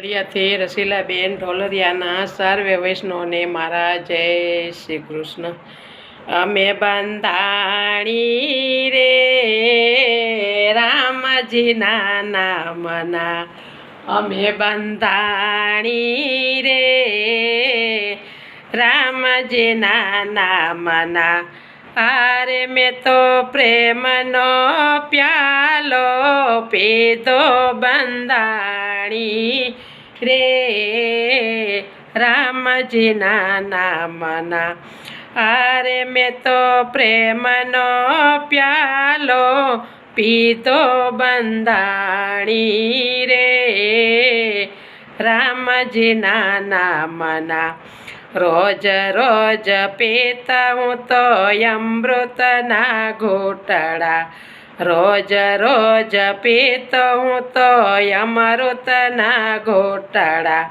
ઢોલરિયાથી રસીલાબેન ઢોલરિયાના સર્વે વૈષ્ણવને મારા જય શ્રી કૃષ્ણ। અમે બંધાણી રે રામજીના નામના, અમે બંધાણી રે રામજીના નામના। અરે મેં તો પ્રેમનો પ્યાલો પીધો બંધાણી રે રામજીના નામના। અરે મેં તો પ્રેમનો પ્યાલો પીધો બંધાણી રે રામજીના નામના। રોજ રોજ પીતા હું તો અમૃતના ઘૂંટડા, રોજ રોજ પીતો હું તો અમૃતના ઘૂંટડા।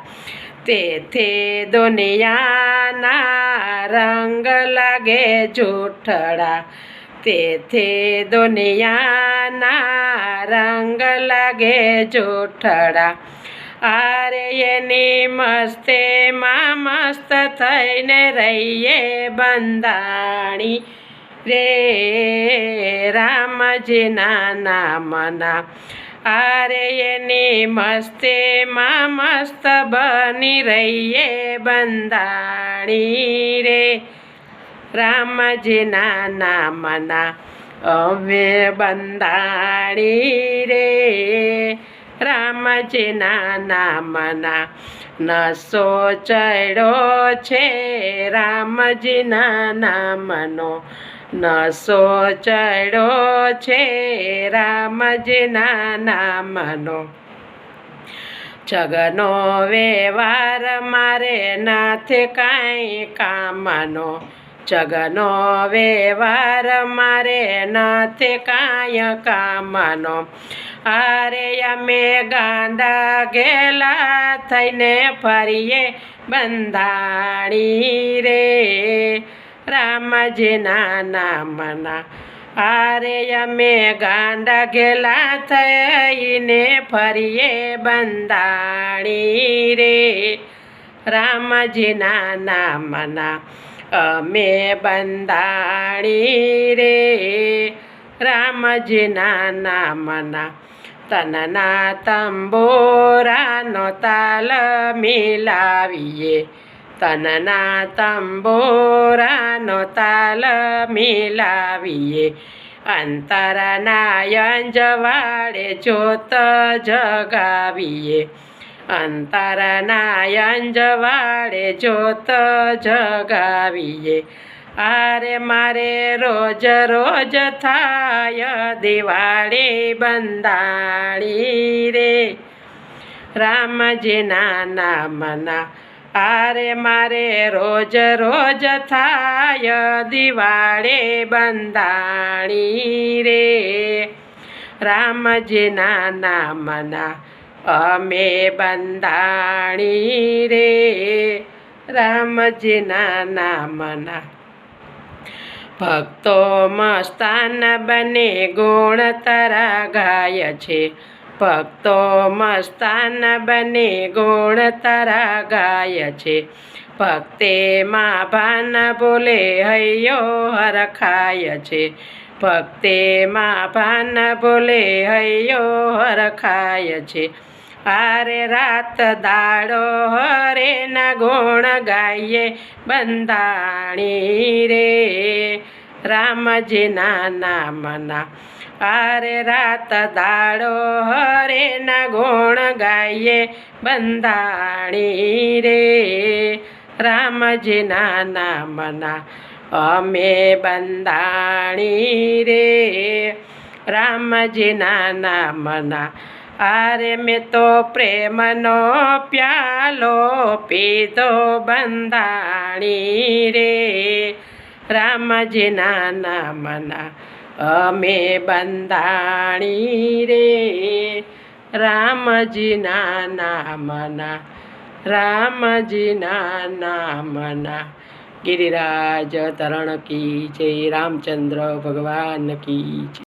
તેથી દુનિયાના રંગ લાગે જૂઠડા, તેથી દુનિયાના રંગ લાગે જૂઠડા। અરે એની મસ્તીમાં મસ્ત થઈને રહીએ બંધાણી રે રામજીના નામના। અરે એની મસ્તીમાં મસ્ત બની રહીએ બંધાણી રે રામજીના નામના। અમે બંધાણી રે રામજીના નામના। નશો ચડ્યો છે રામજીના નામનો, નશો ચડ્યો છે રામજીના નામનો। જગનો વ્યવહાર મારે નથી કાંઈ કામનો, જગનો વ્યવહાર મારે નથી કાંઈ કામનો। અરે અમે ગાંડા ગેલા થઈને ફરીએ બંધાણી રે રામજીના નામના। અરે અમે ગાંડા ગેલા થઈને ફરીએ બંધાણી રે રામજીના નામના। અમે બંધાણી રે રામજીના નામના। તનના તંબોરાનો તાલ મિલાવીએ, તનના તંબોરાનો તાલ મિલાવીએ। અંતરના અંજવાળે જ્યોત જગાવીએ, અંતરના અંજવાળે જ્યોત જગાવીએ। અરે મારે રોજ રોજ થાય દિવાળી બંધાણી રે રામજીના નામના। અરે મારે રોજ રોજ થાય દિવાળી બંધાણી રે રામજીના નામના। અમે બંધાણી રે રામજીના નામના। ભક્તો મસ્તાન બને ગુણ તારા ગાય છે, ભક્તો મસ્તાન બને ગુણ તારા ગાય છે। ભક્તિમાં ભાન બોલે હૈયો હરખાય છે, ભક્તિમાં ભાન બોલે હૈયો હરખાય છે। અરે રાત દાડો હરેના ગુણ ગાઈએ બંધાણી રે રામજીના નામના। અરે રાત દાડો હરેના ગુણ ગાઈએ બંધાણી રે રામજીના નામના। અમે બંધાણી રે રામજીના નામના। અરે મેં તો પ્રેમનો પ્યાલો પીધો બંધાણી રે રામજીના નામના। અમે બંધાણી રે રામજીના નામના, રામજીના નામના। ગિરિરાજ તરણ કી જય, રામચંદ્ર ભગવાન કી જય।